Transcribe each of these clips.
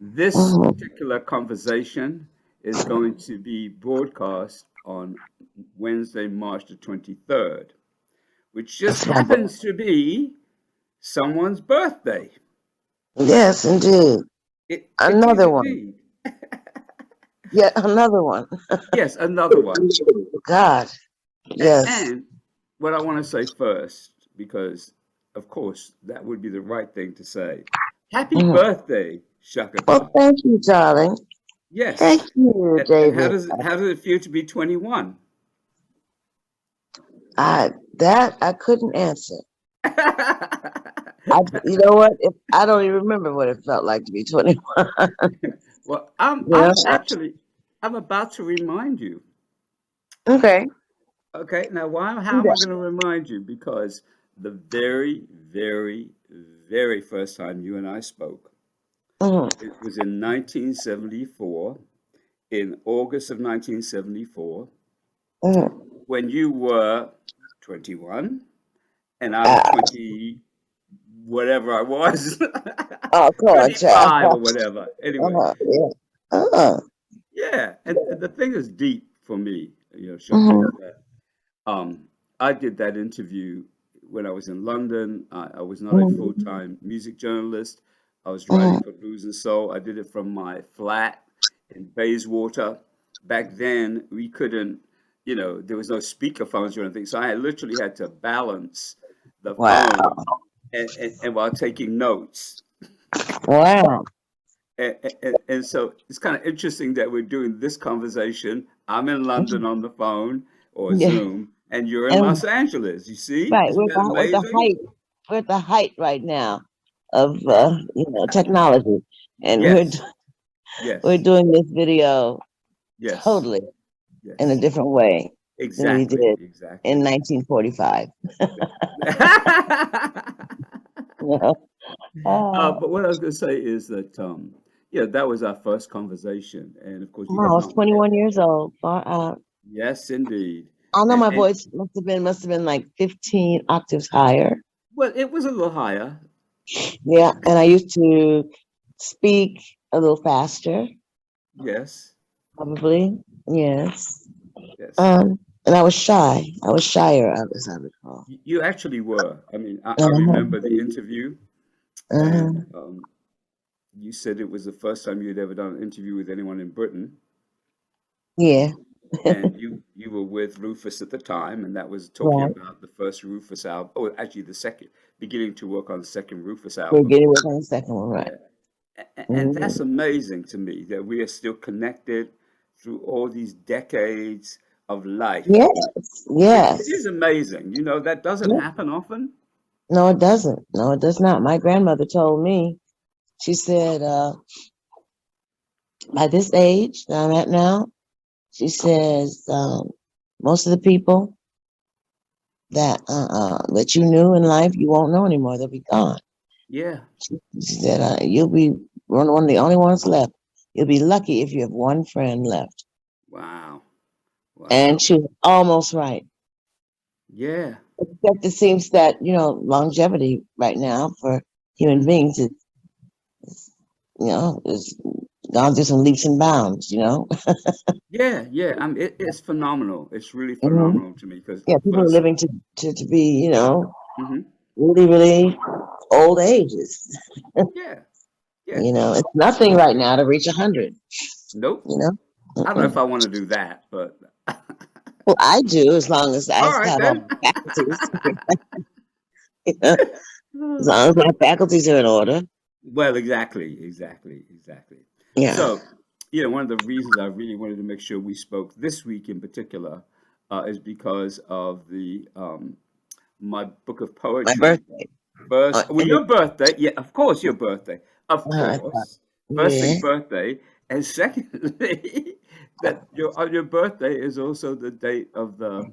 This Mhm. particular conversation is going to be broadcast on Wednesday, March the 23rd, which just That's my book. happens to be someone's birthday. Yes, indeed. It is Another one. indeed. Yet another one. Yes, another one. God. Yes. And what I want to say first, because of course that would be the right thing to say. Happy Mhm. birthday, Shaka Well, Khan. thank you, darling. Thank Yes. you, And David. how does it feel to be 21? I couldn't answer. You know what? If I don't even remember what it felt like to be 21. Well, You know? I'm about to remind you. Okay. Okay, now why how Do am I that. going to remind you? Because the very, very, very first time you and I spoke, Mhm. it was in 1974, in August of 1974, Mhm. when you were 21 and I was Ah, 20, whatever I was, oh, come on, child. 25 or whatever. Anyway, Yeah. Uh-huh. yeah, and the thing is deep for me, Shaka, Mhm. is that I did that interview when I was in London. I was not a Mhm. full-time music journalist. I was writing Mhm. for Blues and Soul. I did it from my flat in Bayswater. Back then, we couldn't, there was no speaker phones or anything, so I literally had to balance the Wow. phone and while taking notes. Wow. And so it's kind of interesting that we're doing this conversation. I'm in London on the phone or Yeah. Zoom, and you're in And Los Angeles. You see? right, Isn't that we're at the amazing? height. We're at the height right now of technology, and Yes, we're yes, doing this video yes, totally in a yes. different way than we Exactly, did in exactly. 1945. You know? But what I was going to say is that, yeah, that was our first conversation, and of course, you Wow, I had was not. 21 years old. Far out. Yes, indeed. I know my And voice must have been like 15 octaves higher. well, it was a little higher. Yeah, and I used to speak a little faster, Yes, probably. Yes. yes. And I was shy. I was shyer, as I recall. You actually were. I mean, I Uh-huh. remember the interview, and Uh-huh. you said it was the first time you had ever done an interview with anyone in Britain, Yeah. and you were with Rufus at the time, and that was talking Right. about the first Rufus album. Oh, actually, the second, beginning to work on the second Rufus We're album. getting with on the second one, right? Yeah, and Hmm. that's amazing to me that we are still connected through all these decades of life. Yes. It Yes. is amazing, that doesn't Yeah. happen often. No, it doesn't. No, it does not. My grandmother told me, she said, by this age that I'm at now, she says, most of the people that you knew in life, you won't know anymore. They'll be gone. Yeah. She said, you'll be one of the only ones left. You'll be lucky if you have one friend left. Wow. And Wow. she was almost right. Yeah. Except it seems that, longevity right now for human Mhm. beings is gone through some leaps and bounds. Yeah, yeah. It's phenomenal. It's really Hmm. phenomenal to me because Yeah, people are first, living to be, hmm really, really old ages. yeah, yeah. It's nothing right now to reach 100, Nope. you know? I don't know Mm-mm. if I want to do that, but Well, I do, as long as I all right have all then. my faculties. As long as my faculties are in order. Well, exactly, exactly, exactly. Yeah. So, one of the reasons I really wanted to make sure we spoke this week in particular is because of the my book of My poetry. birthday. First, well, And your birthday, yeah, of course, your birthday, of I thought, course. First yeah. thing, birthday, and secondly, that on your birthday is also the date of the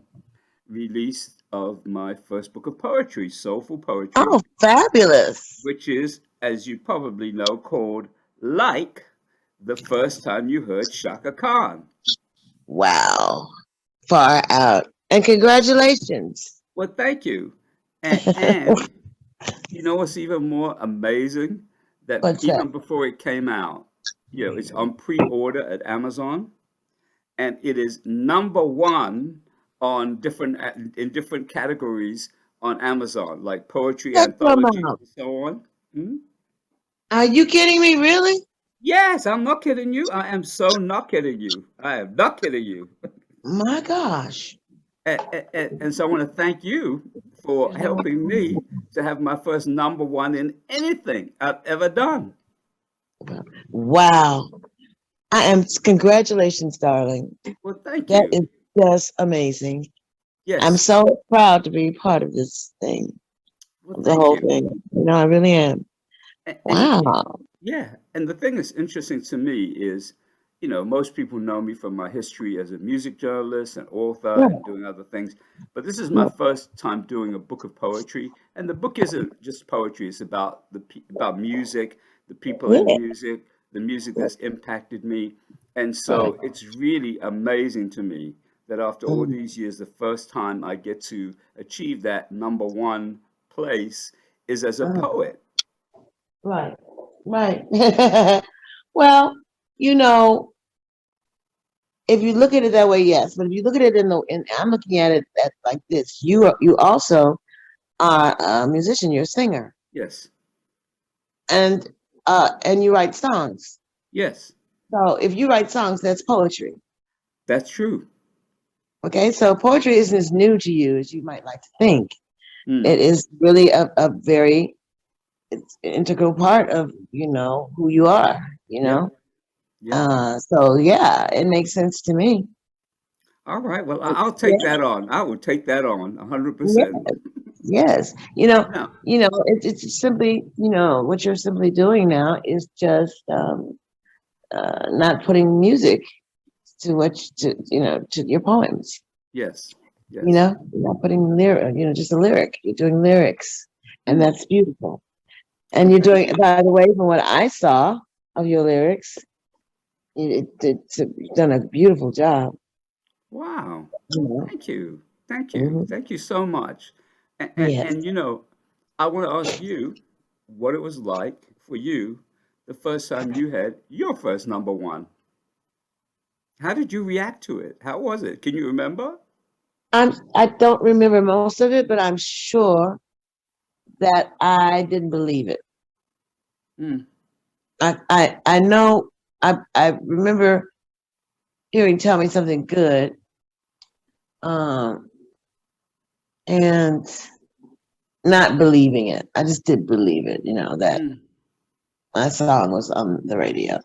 release of my first book of poetry, soulful poetry, Oh, fabulous. which is, as you probably know, called Like the First Time You Heard Shaka Khan. Wow. Far out. And congratulations. Well, thank you. And you know what's even more amazing? That What's that? even before it came out, It's on pre-order at Amazon, and it is number one on in different categories on Amazon, like poetry, Check your anthologies, mouth. and so on. Hmm? Are you kidding me? Really? Yes, I'm not kidding you. I am so not kidding you. I am not kidding you. My gosh. And so I want to thank you for helping me to have my first number one in anything I've ever done. Wow. I am, congratulations, darling. Well, thank That you. is just amazing. I'm Yes. so proud to be part of this thing, Well, of the thank whole you. thing. I really am. And Wow. yeah, and the thing that's interesting to me is, most people know me from my history as a music journalist and author Yeah. and doing other things. But this is my Yeah. first time doing a book of poetry, and the book isn't just poetry. It's about about music, the people in Yeah. music, the music that's impacted me, and Right. so it's really amazing to me that after all Mm. these years, the first time I get to achieve that number one place is as a Uh, poet. right. Right. Well, you know, if you look at it that way, yes. But if you look at it I'm looking at it like this. You also are a musician. You're a singer, Yes, and you write songs. yes. So if you write songs, that's poetry. That's true. Okay, so poetry isn't as new to you as you might like to think. Mm. It is really a very it's an integral part of who you are. You Yep. know, Yep. so yeah, it makes sense to me. All right. Well, Yeah, I'll take that on. I will take that on yeah, 100%. yes. Now, It's simply what you're simply doing now is just not putting music to your poems. yes. Yes. You're not putting just a lyric. You're doing lyrics, and Mm. that's beautiful. And Well, you're thank doing, you. by the way, from what I saw of your lyrics, you've done a beautiful job. Wow. You know. Thank you. Thank you. Hmm. Thank you so much. Yes. And I want to ask you what it was like for you the first time you had your first number one. How did you react to it? How was it? Can you remember? I don't remember most of it, but I'm sure that I didn't believe it. Mm. I know I remember hearing Tell Me Something Good, um, and not believing it. I just did believe it, that Mm. my song was on the radio,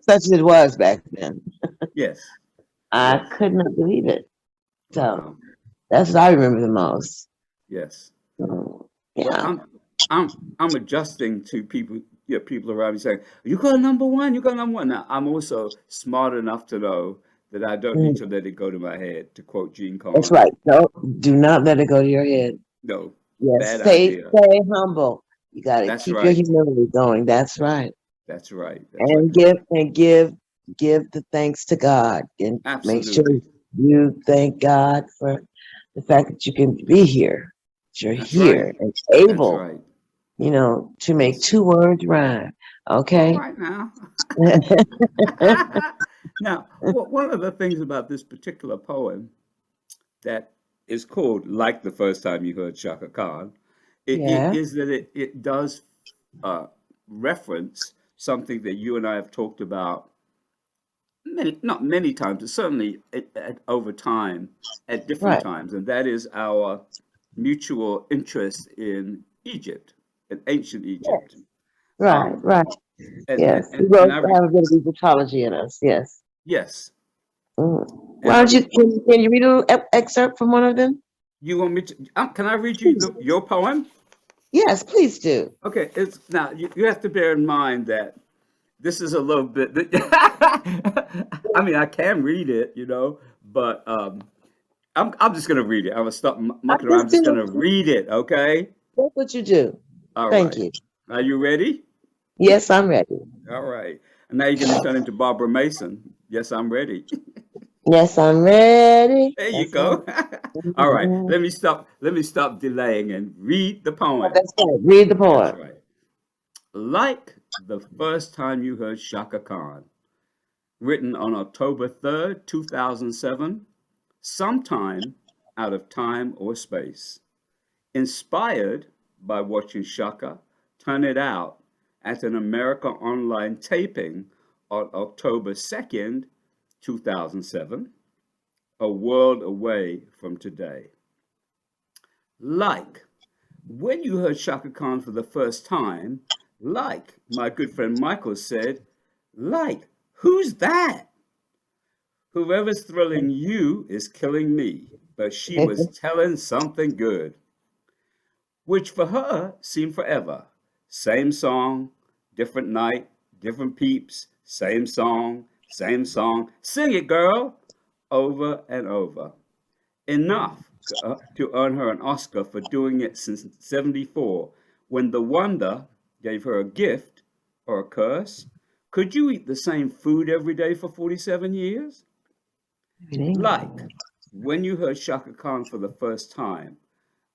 such as it was back then. Yes. I Yes. could not believe it. So Wow. that's what I remember the most. Yes. Well, Yeah. I'm adjusting to people, people around me saying, "You got number one, you got number one." Now, I'm also smart enough to know that I don't need Mm, to let it go to my head, to quote Gene that's Collins. right. No, do not let it go to your head. No, Yes, bad idea. stay humble. You got to That's keep your right. humility going. That's right. That's right. That's right. And give the thanks to God, and make sure Absolutely. you thank God for the fact that you can be here. That you're That's right. here and That's able, right. to make Yes. two words rhyme. All Okay. right now. Now, one of the things about this particular poem that is called like the first time you heard Shaka Khan, it Yeah. is that it does uh, reference something that you and I have talked about not many times, but certainly over time at different Right. times, and that is our mutual interest in Egypt, in ancient Egypt. Right. Um, Right. and, and, Yes. We and, both and I, have a bit of Egyptology in us. Yes. yes, Mm. and Why don't you can you read a little excerpt from one of them? you want me to, can I read you Please. your poem? Yes, please do. Okay, it's now you have to bear in mind that this is a little bit. I mean, I can read it, but I'm just gonna read it. I'm gonna stop I mucking around. just I'm do just gonna what read it. Okay. that's what you do. All Thank right. you. Are you ready? Yes, I'm ready. All right. And now you're gonna turn into Barbara Mason. Yes, I'm ready. Yes, I'm ready. There you That's right. go. All right. Mhm. Let me stop. Let me stop delaying and read the poem. That's right. Read the That's poem. right. Like the first time you heard Shaka Khan? Written on October 3rd, 2007, sometime out of time or space. Inspired by watching Chaka turn it out at an America Online taping on October 2nd, 2007, a world away from today. Like when you heard Shaka Khan for the first time, like my good friend Michael said, like, who's that? Whoever's thrilling you is killing me. But she was telling something good, which for her seemed forever. Same song, different night, different peeps, same song, same song. Sing it, girl! Over and over. Enough to earn her an Oscar for doing it since 74, when The Wonder gave her a gift or a curse. Could you eat the same food every day for 47 years? Like when you heard Shaka Khan for the first time,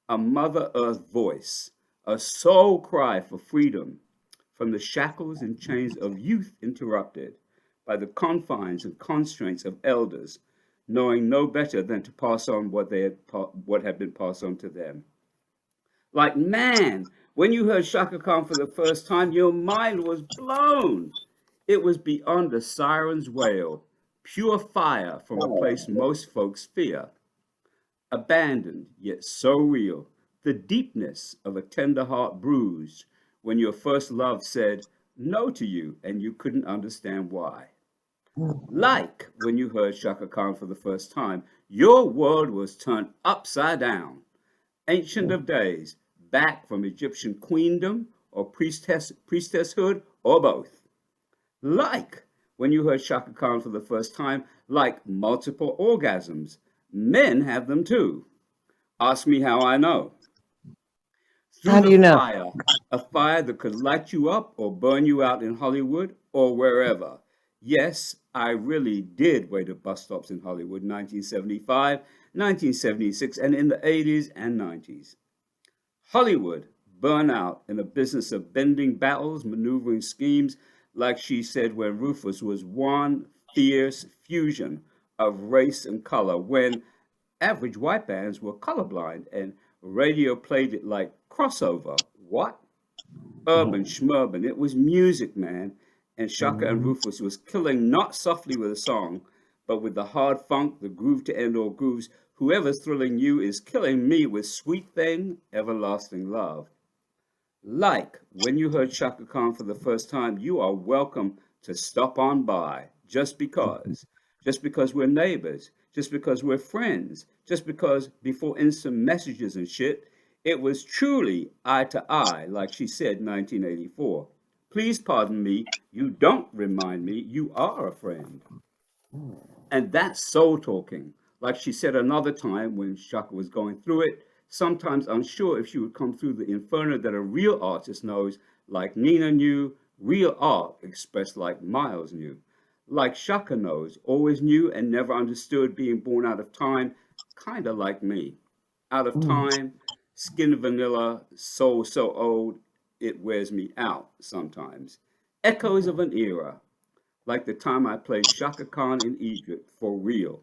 a Mother Earth voice, a soul cry for freedom from the shackles and chains of youth interrupted by the confines and constraints of elders, knowing no better than to pass on what had been passed on to them. Like, man, when you heard Shaka Khan for the first time, your mind was blown. It was beyond the siren's wail, pure fire from a place most folks fear, abandoned yet so real, the deepness of a tender heart bruised when your first love said no to you and you couldn't understand why. Like when you heard Shaka Khan for the first time, your world was turned upside down. Ancient of days, back from Egyptian queendom or priestesshood or both. Like when you heard Shaka Khan for the first time, like multiple orgasms. Men have them too. Ask me how I know. Through How do the you know? fire, a fire that could light you up or burn you out in Hollywood or wherever. Yes, I really did wait at bus stops in Hollywood, 1975, 1976, and in the 80s and 90s. Hollywood, burn out in a business of bending battles, maneuvering schemes, like she said when Rufus was one fierce fusion of race and color, when average white bands were colorblind and radio played it like crossover. What? Urban schmurban. It was music, man. And Shaka and Rufus was killing not softly with a song, but with the hard funk, the groove to end all grooves. Whoever's thrilling you is killing me with sweet thing, everlasting love. Like when you heard Shaka Khan for the first time, you are welcome to stop on by just because. Just because we're neighbors, just because we're friends, just because before instant messages and shit, it was truly eye to eye, like she said 1984. Please pardon me, you don't remind me, you are a friend. And that's soul talking. Like she said another time when Shaka was going through it, sometimes unsure if she would come through the inferno that a real artist knows, like Nina knew, real art expressed like Miles knew. Like Shaka knows, always knew and never understood being born out of time, kinda like me. Out of time, skin vanilla, soul so old, it wears me out sometimes. Echoes of an era, like the time I played Shaka Khan in Egypt for real,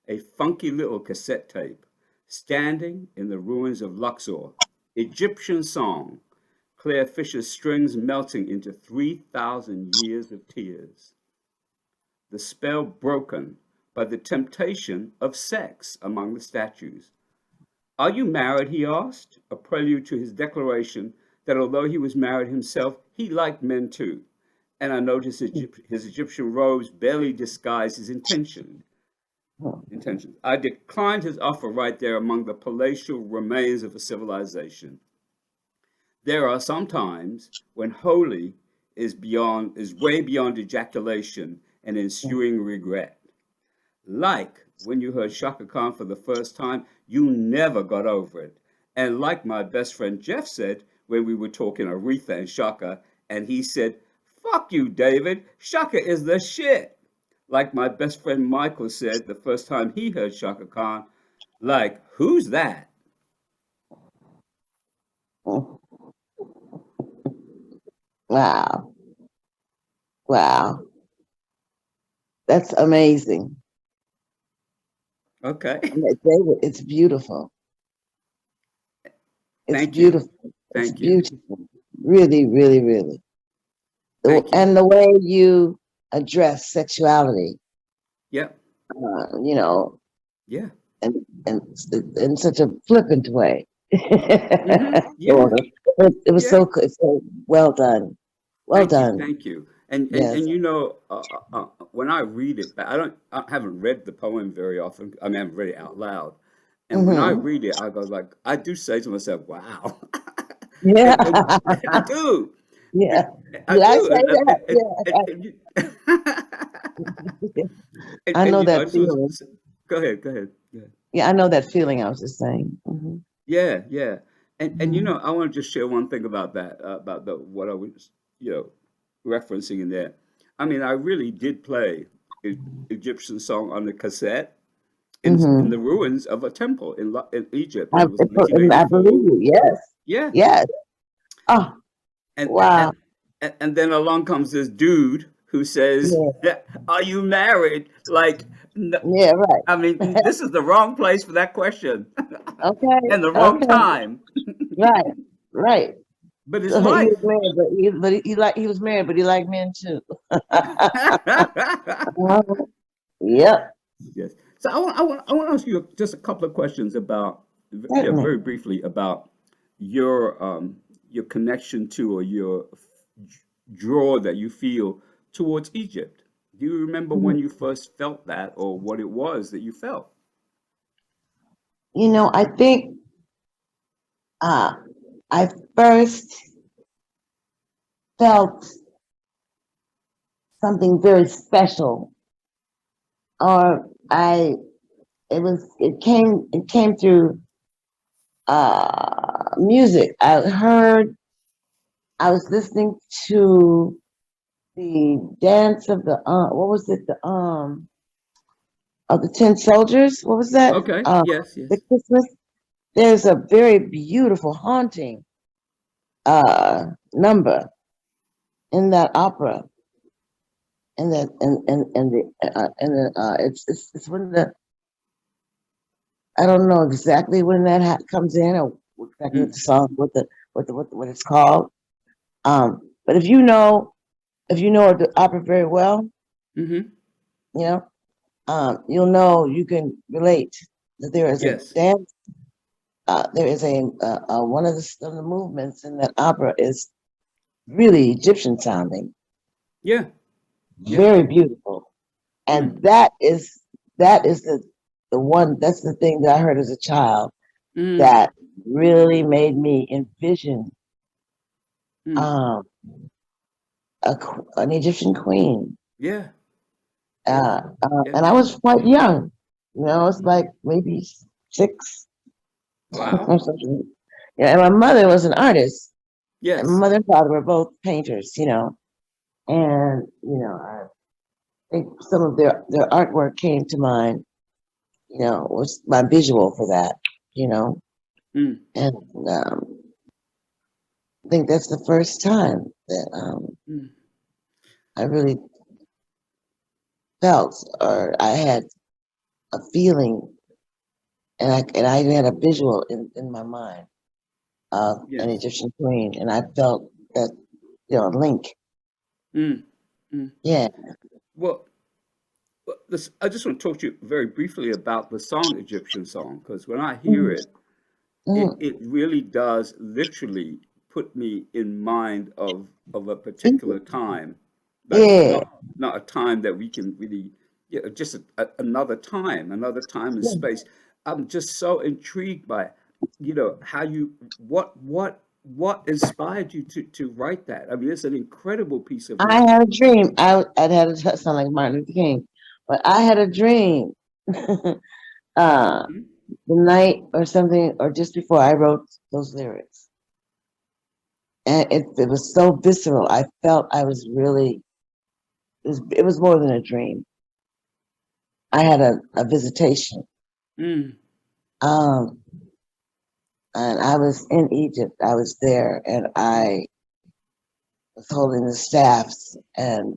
a funky little cassette tape, standing in the ruins of Luxor, Egyptian song, Claire Fisher's strings melting into 3,000 years of tears, the spell broken by the temptation of sex among the statues. Are you married? He asked, a prelude to his declaration that although he was married himself, he liked men too. And I noticed his Egyptian robes barely disguised his intentions. I declined his offer right there among the palatial remains of a civilization. There are some times when holy is way beyond ejaculation and ensuing regret. Like when you heard Shaka Khan for the first time, you never got over it. And like my best friend Jeff said when we were talking Aretha and Shaka, and he said, "Fuck you, David. Shaka is the shit." Like my best friend Michael said the first time he heard Shaka Khan, like, who's that? Wow. Wow, that's amazing. Okay. It's beautiful. It's Thank you. beautiful. It's Thank you. beautiful. Really, really, really. Thank you. And the way you address sexuality, Yeah. you know, Yeah. and and in such a flippant way. Yeah. It was Yeah. so well done. Well Thank you. done. Thank you. And Yes. you know, when I read it, but I haven't read the poem very often. I mean, I haven't read it out loud. And when I Hmm. read it, I go like, I do say to myself, "Wow," Yeah. and I do, Yeah. I Did I do, say that? Yeah. and you, I and know you know, I that just want feeling. to go ahead, go ahead, go ahead. Yeah, I know that feeling. I was just saying. Yeah, yeah. And you know, Hmm. I want to just share one thing about that, about the what I was, you know, referencing in there. I mean, I really did play E- Egyptian song on the cassette in the Hmm. ruins of a temple in Egypt. It was I believe 1984. you. Yes. Yeah. Yes. Oh, And wow. and then along comes this dude who says, Yeah. "Are you married?" Like, no, Yeah. Right. I mean, this is the wrong place for that question, Okay. and the wrong Okay. time. Right. Right. But it's So he was life. married, he was married, but he liked men too. Uh-huh. Yep. Yes. So I want to ask you just a couple of questions about, yeah, Certainly. very briefly about your connection to or your draw that you feel towards Egypt. Do you remember when you first felt that or what it was that you felt? I think uh, I first felt something very special, or it came through music. I was listening to the dance of the what was it, the of the Tin Soldiers. What was that? Okay. Yes. The Yes. Christmas. There's a very beautiful, haunting number in that opera, it's when the I don't know exactly when that comes in or exactly what Mm. the song, what it's called. But if you know the opera very well, Mm-hmm. you know, you'll know you can relate that there is a Yes. dance. There is one of the movements in that opera is really Egyptian sounding, Yeah. Yeah. very beautiful, Mm. and that is the one that's the thing that I heard as a child Mm. that really made me envision Mm. um, an Egyptian queen. Yeah. Yeah. Yeah. And I was quite young. It's like maybe 6 Wow. or something. Yeah, and my mother was an artist, and my Yes. mother and father were both painters. And I think some of their artwork came to mind. Was my visual for that. You know, Mm. and I think that's the first time that Mm. I really felt or I had a feeling and I even had a visual in my mind of an Yes. Egyptian queen, and I felt that link. Mm. Mm. Yeah. Well, this, I just want to talk to you very briefly about the song Egyptian Song, because when I hear Mhm. it, Mhm. it really does literally put me in mind of a particular time, but Yeah. not a time that we can really, yeah, just another time and Yeah. space. I'm just so intrigued by, how you what inspired you to write that. I mean, it's an incredible piece of I music. had a dream. I'd had a sound like Martin Luther King, but I had a dream uh, Mhm. the night or something, or just before I wrote those lyrics, and it was so visceral. I felt I was really it was more than a dream. I had a visitation. Mm, Um, and I was in Egypt. I was there, and I was holding the staffs, and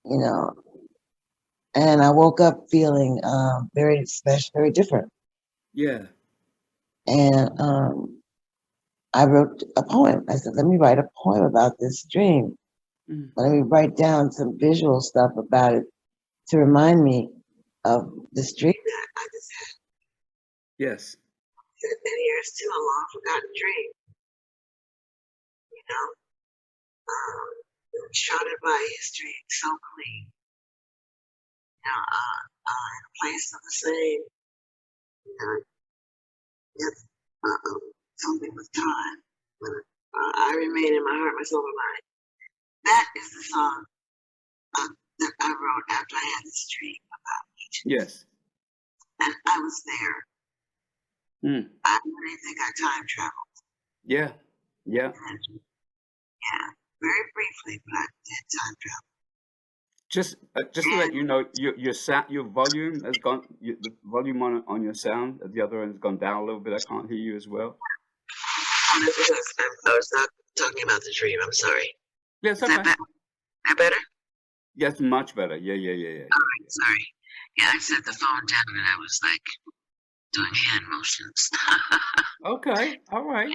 you know, and I woke up feeling very special, very different. Yeah. And I wrote a poem. I said, let me write a poem about this dream. Mm. Let me write down some visual stuff about it to remind me of this dream that I just had. Yes. It's been years too, a long forgotten dream, you know, shrouded by history, so clean, in a place of the same, you know, it's something with time. But I remain in my heart, my soul, my mind. That is the song that I wrote after I had this dream about Egypt. Yes. And I was there. Mm. I really think I time traveled. Yeah. Yeah. And, yeah, very briefly, but I did time travel. Just to let you know, your volume has gone. The volume on your sound at the other end has gone down a little bit. I can't hear you as well. Oh, that's because I was not talking about the dream. I'm sorry. Yeah, Is it's okay. that better? Yes, much better. Yeah. All right, sorry. Yeah, I set the phone down and I was like doing hand motions. Okay. All right.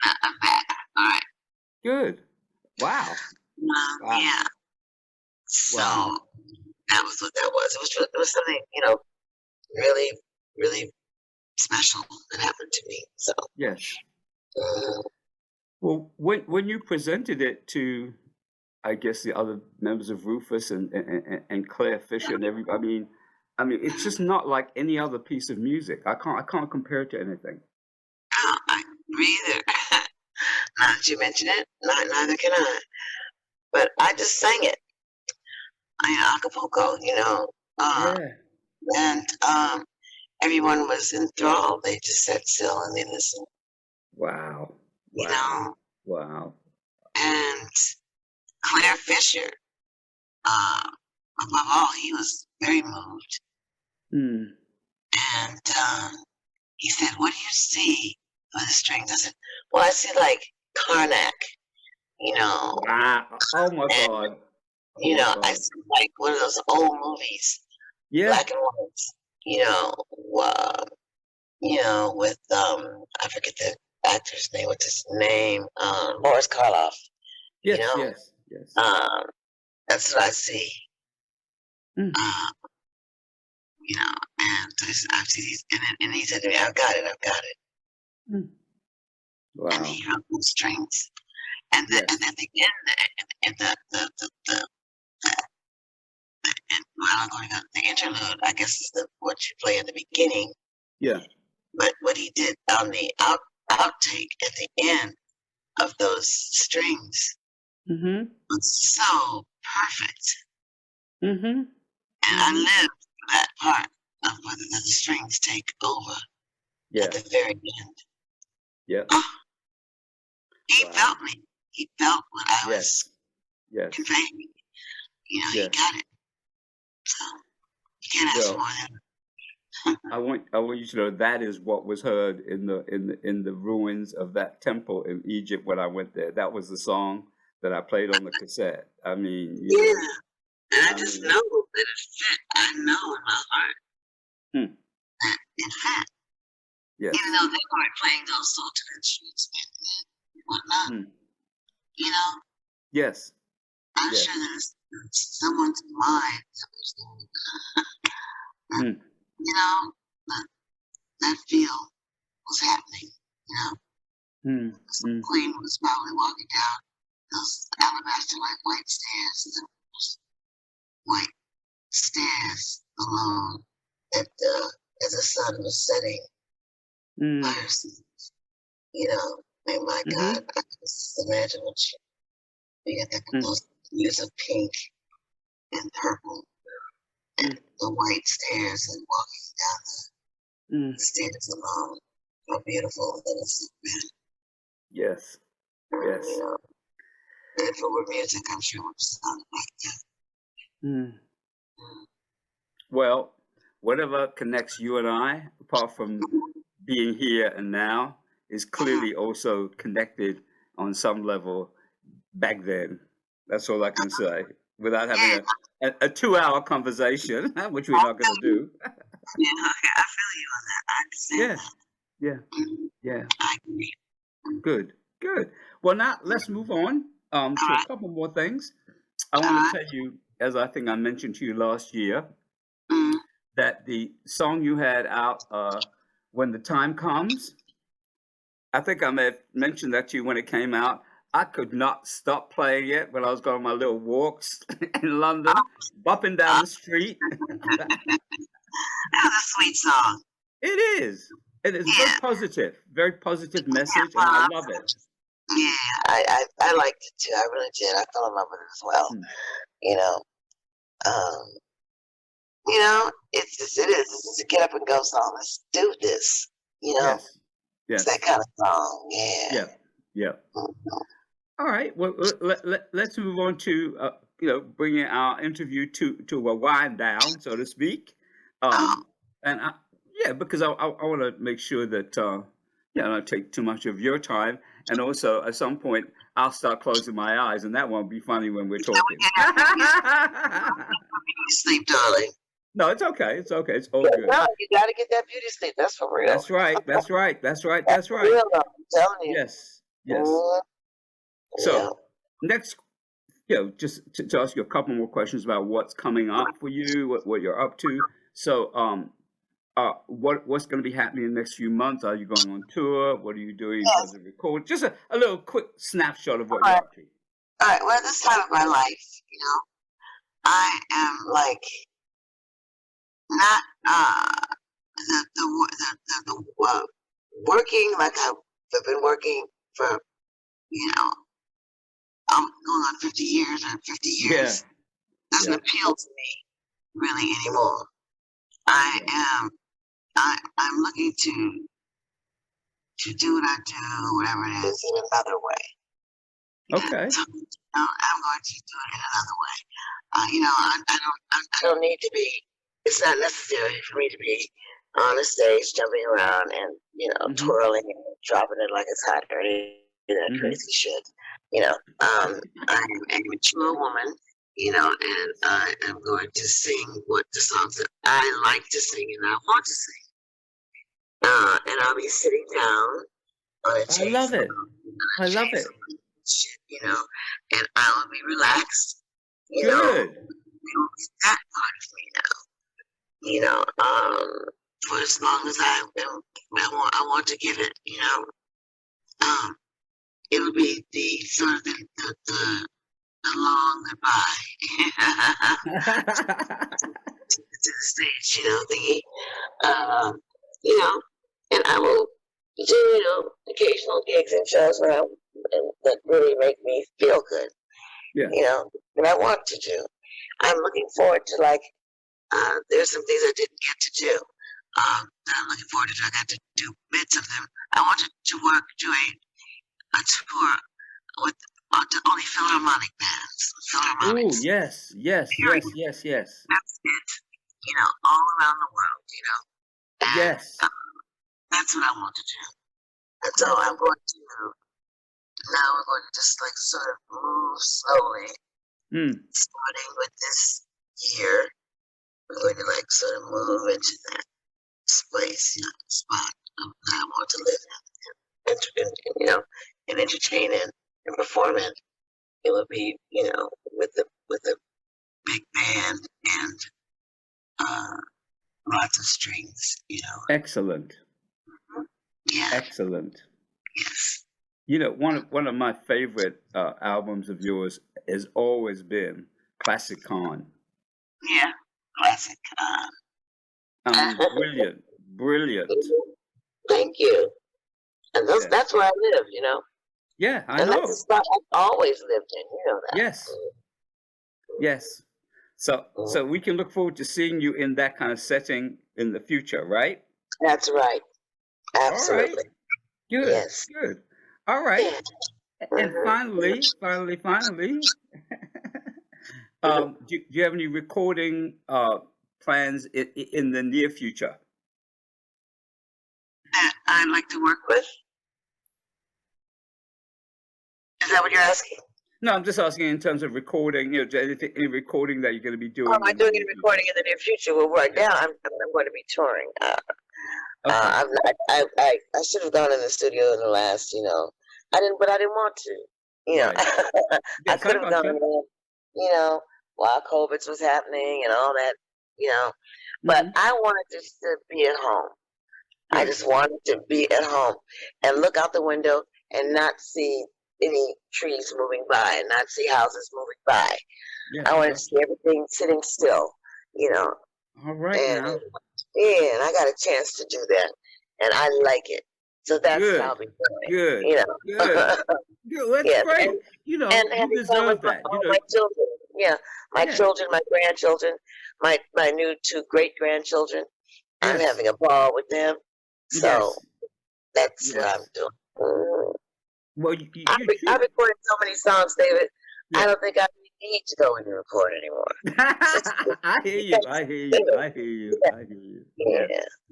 I'm back. All right. Good. Wow. Wow. Yeah. So Wow. that was what that was. It was something, really, really special that happened to me. So Yes. uh, Well, when you presented it to, I guess, the other members of Rufus and Claire Fisher and everybody, it's just not like any other piece of music. I can't compare it to anything. I breathe. Now that you mention it, neither can I. But I just sang it. I Acapulco, Yeah. and everyone was enthralled. They just sat still and they listened, Wow. you Wow. know. Wow. And Claire Fisher, uh, above all, he was very moved. Hmm. And he said, "What do you see with the strings?" I said, "Well, I see like Karnak, you know, Wow. Oh my and God. Oh my I God. see like one of those old movies, Yeah. black and white, uh, with I forget the actor's name. What's his name? Boris Karloff. You Yes. know, Yes. Yes. um, that's what I see. Mm. Um, and I've seen these, and he said to me, "I've got it, I've got it." Mm. And Wow. he wrote those strings, and Yes. then the end, and and while I'm going on the interlude, I guess is what you play in the beginning. Yeah. But what he did on the outtake at the end of those strings Mm-hmm. was so perfect. Mm-hmm. And I Mm-hmm. lived for that part of whether the strings take over at Yeah. the very end. Yeah. Oh, he Wow. felt me. He felt what I was Yes. Yes. conveying. He Yes. got it. So you can't ask for Well, more than I want you to know that is what was heard in the ruins of that temple in Egypt when I went there. That was the song that I played on the cassette. yeah. And I I just mean, know that it fit. I know in my heart hmm, that it fit. Even yes. though they weren't playing those Sultan instruments and whatnot, Hmm, you know, yes. I'm sure Yes. that it's someone's mind that was that, Hmm, that, that feel was happening, you know. hmm, Some hmm, queen was probably walking down those alabaster like white stairs, and those white stairs alone at as the sun was setting by hmm, herself, And my God, mm-hmm, I can just imagine what you get hmm, those hues of pink and purple hmm, and the white stairs and walking down hmm. the stairs alone. How beautiful that is, Yes. man. Yes. And if it were music, I'm sure it would sound like that. Hmm. Well, whatever connects you and I, apart from being here and now, is clearly also connected on some level back then. That's all I can say without having Yeah, a 2 hour conversation, which we're not going to do. yeah, okay. I feel you on that. I understand Yeah, that. yeah, Mhm. yeah. I agree. Good, good. Well, now let's move on All to a right, couple more things. I all want to right. tell you, as I think I mentioned to you last year, Mm. that the song you had out, When the Time Comes, I think I may have mentioned that to you when it came out. I could not stop playing it when I was going on my little walks in London, bopping down Uh, the street. that was a sweet song. It is. It is Yeah, very positive yeah. message, and I love it. Yeah, I liked it too. I really did. I fell in love with it as well. Mm. You know, um, it's just it is. This is a get up and go song. Let's do this. Yes, It's that yes, kind of song. Yeah. yeah, yeah. Mhm. All right. Well, let's move on to bringing our interview to a wind down, so to speak. Oh, Um, and yeah, because I want to make sure that I don't take too much of your time, and also at some point I'll start closing my eyes, and that won't be funny when we're yeah, we talking. get beauty sleep, darling. No, it's okay. It's okay. It's all Yeah, good. no, you got to get that beauty sleep. That's for real. That's right. That's right. That's right. That's That's for right. real, though. I'm telling you. Yes. Yes. Mm, yeah. So next, just to ask you a couple more questions about what's coming up for you, what you're up to. So, what's going to be happening in the next few months? Are you going on tour? What are you doing in terms Yes. of recording? Just a little quick snapshot of what All you're right. up to. All right. Well, at this time of my life, I am like not the working like I've been working for you know I'm going on 50 years or 50 Yeah, years doesn't yeah, appeal to me really anymore. I yeah. am I'm looking to do what I do, whatever it is, in another way. Okay. So, I'm going to do it in another way. I don't need to be. It's not necessary for me to be on the stage, jumping around and Mhm. twirling and dropping it like it's hot or any of that Mhm. crazy shit. I am a mature woman. And I am going to sing what the songs that I like to sing and I want to sing. And I'll be sitting down on a I love table, it. I love it. shit, and I'll be relaxed. Good. That part of me for as long as I want to give it, um, it'll be the sort of the long goodbye to the stage, thingy. Um, you know, and I will do, occasional gigs and shows that really make me feel good, Yeah. that I want to do. I'm looking forward to there's some things I didn't get to do that I'm looking forward to. I got to do bits of them. I wanted to do a tour with only Philharmonic bands, Oh, Philharmonics. yes, yes, Period. yes, yes, yes, That's it. All around the world. And yes. that's what I want to do. And so That's I'm going to now. We're going to just sort of move slowly, mm, starting with this year. We're going to sort of move into that space, spot that I want to live and entertain in and perform in. It would be, with a big band and uh, lots of strings. excellent. Yeah, Excellent. yes, One of my favorite albums of yours has always been Classic Con. yeah, classic. I mean, brilliant, brilliant. Thank you. And Yes. that's where I live. Yeah, I And that's the know. spot I've always lived in. You know that. Yes, yes. So we can look forward to seeing you in that kind of setting in the future, right? That's right. All right. Absolutely. Good, Yes. good. All right. Yeah. And Mhm. finally, do you have any recording plans in the near future? That I'd like to work with. Is that what you're asking? No, I'm just asking in terms of recording. Any recording that you're going to be Oh, doing am I in the doing near a future. recording in the near future? Well, right Yeah. now I'm going to be touring. Okay. I'm not, I should have gone in the studio in the last, but I didn't want to. You know, Right. I Yes, could I have got gone you. in, you know, while COVID was happening and all that, you know, but Hmm. I wanted just to be at home. I Good. just wanted to be at home and look out the window and not see any trees moving by and not see houses moving by. Yeah, I I wanted to got see you. everything sitting still, you know, All right and now. yeah, and I got a chance to do that, and I like it. So that's what I'll Good. be doing, Good. you Good. know. Good. That's Yes, great. and You having fun with deserve that. all my children. Yeah, my Yeah. children, my grandchildren, my new two great grandchildren. I'm Yes. having a ball with them. So Yes. that's what I'm Yes. doing. Mhm. Well, you I should. recorded so many songs, David. I Yeah. don't think I need to go in and record anymore. Just, I hear you. I hear you. I hear you. I hear you. Yes.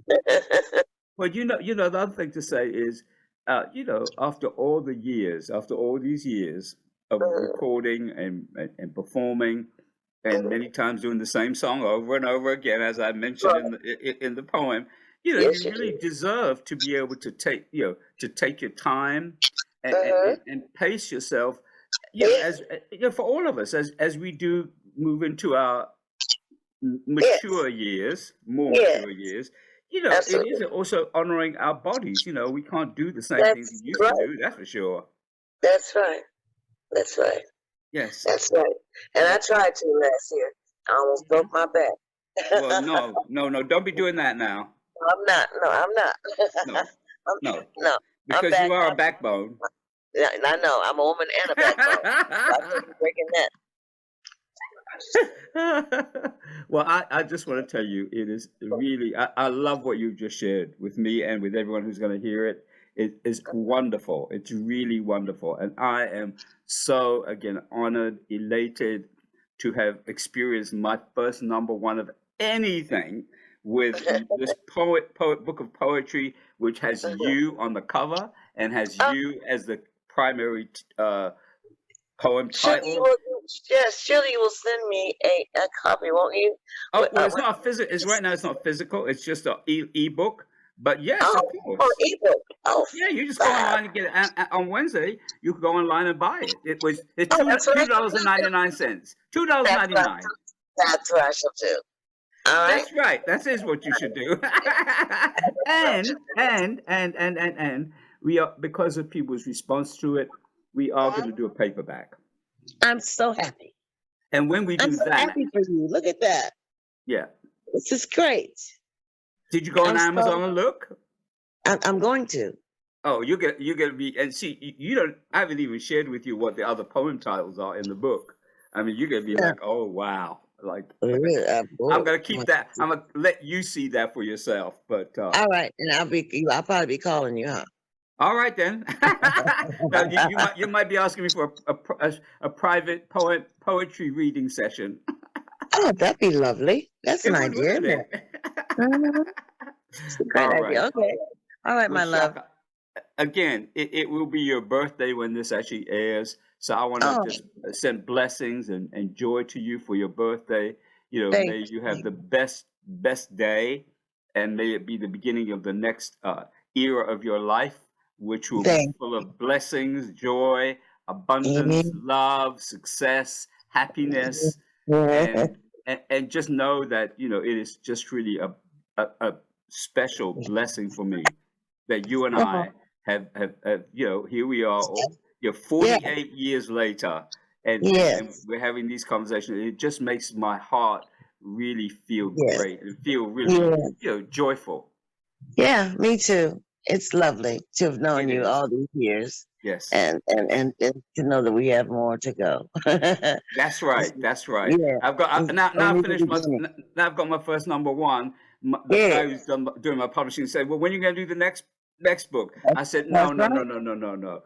yeah. Well, the other thing to say is, after all these years of recording and performing, and many times doing the same song over and over again, as I mentioned Well, in the poem, yes, you you really do. deserve to be able to take your time Uh-huh. and pace yourself, Yeah, for all of us as we do move into our yes, mature years, more yeah, mature years, it absolutely. is also honoring our bodies. We can't do the same things we That's used to right. do, that's for sure. That's right. That's right. Yes. That's right. And I Well, tried to last year. I almost broke mhm. my back. Well, no, no, no, don't be doing that now. I'm not. No, I'm not. No, no, No, I'm because you back. are a backbone. Yeah, I know. I'm a woman and a backbone. I can't be breaking that. Well, I just want to tell you, it is really, I love what you just shared with me and with everyone who's going to hear it. It is wonderful. It's really wonderful. And I am so, again, honored, elated to have experienced my first number one of anything with this book of poetry, which has you on the cover and has Oh, you as the primary poem surely you title. will. Yes, surely you will send me a copy, won't you? Oh, well, it's With not physical. It's right now. It's not physical. It's just a ebook. But yes, of oh, course. ebook. Oh, Yeah, you just go fab. online and get it. On Wednesday, you can go online and buy it. It's Oh, two that's what I two shall dollars and do. 99 cents. $2 That's what. 99. That's what I shall do. All right. That's right. That is what you should do. That's what I shall And we are, because of people's response to it, we are going do. to do a paperback. I'm so happy. And when we I'm do so that, happy for you. Look at that. yeah. This is great. Did you go on I'm Amazon so. and look? I'm going to. Oh, you get to be, and see, you don't. I haven't even shared with you what the other poem titles are in the book. I mean, you're gonna be Yeah. like, oh wow, like Really, I'm oh, gonna keep that. I'm gonna let you see that for yourself. But all right, and I'll probably be calling you, huh? all right then. Now you might be asking me for a private poetry reading session. Oh, that'd be lovely. That's It an would, idea, wouldn't isn't it? it? Mhm. It's a great All idea. right. Okay. All right, Well, my love. Shaka, again, it will be your birthday when this actually airs. So I want to Oh, just send blessings and joy to you for your birthday. thank May you have you. the best day, and may it be the beginning of the next era of your life, which will be Thank full of blessings, joy, abundance, you. love, success, happiness, and just know that it is just really a special blessing for me that you and Oh, I have here we are, yeah. 48 years later, and Yes. we're having these conversations. It just makes my heart really feel Yes. great and feel really, Yeah. joyful. Yeah. Me too. It's lovely to have known It you is. all these years, Yes. and to know that we have more to go. That's It's- right. That's right. yeah. I've got It's now. I only the finished my beginning. now. I've got my first number one. The Yeah. guy who's doing my publishing said, "Well, when are you going to do the next book?" That's, I said, that's "No, no, no, right. no, no, no, no.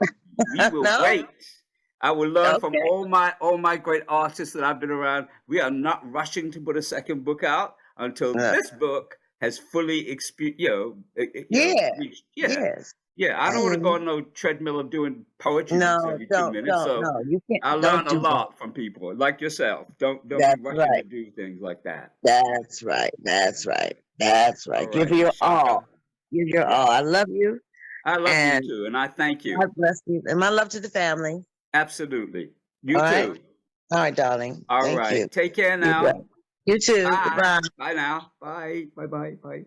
We will No. wait. I will learn from Okay. all my great artists that I've been around. We are not rushing to put a second book out until Uh, this book has fully yeah. reached. Yeah, Yes. Yeah, I don't want to go And on no treadmill of doing poetry books no, every 2 minutes. So no, you can't, I don't learn a do that. lot from people like yourself. Don't be That's rushing to right. do things like that. That's right. That's right. That's All right. Give right, your Miss all. Chaka. Give your Yeah, all. I love you, I love you and too, and I thank you. God bless you. And my love to the family. Absolutely. All You right. too. All right, darling. All Thank you. right. Take care Be blessed. now. You too. Bye. Goodbye. Bye now. Bye. Bye. Bye. Bye.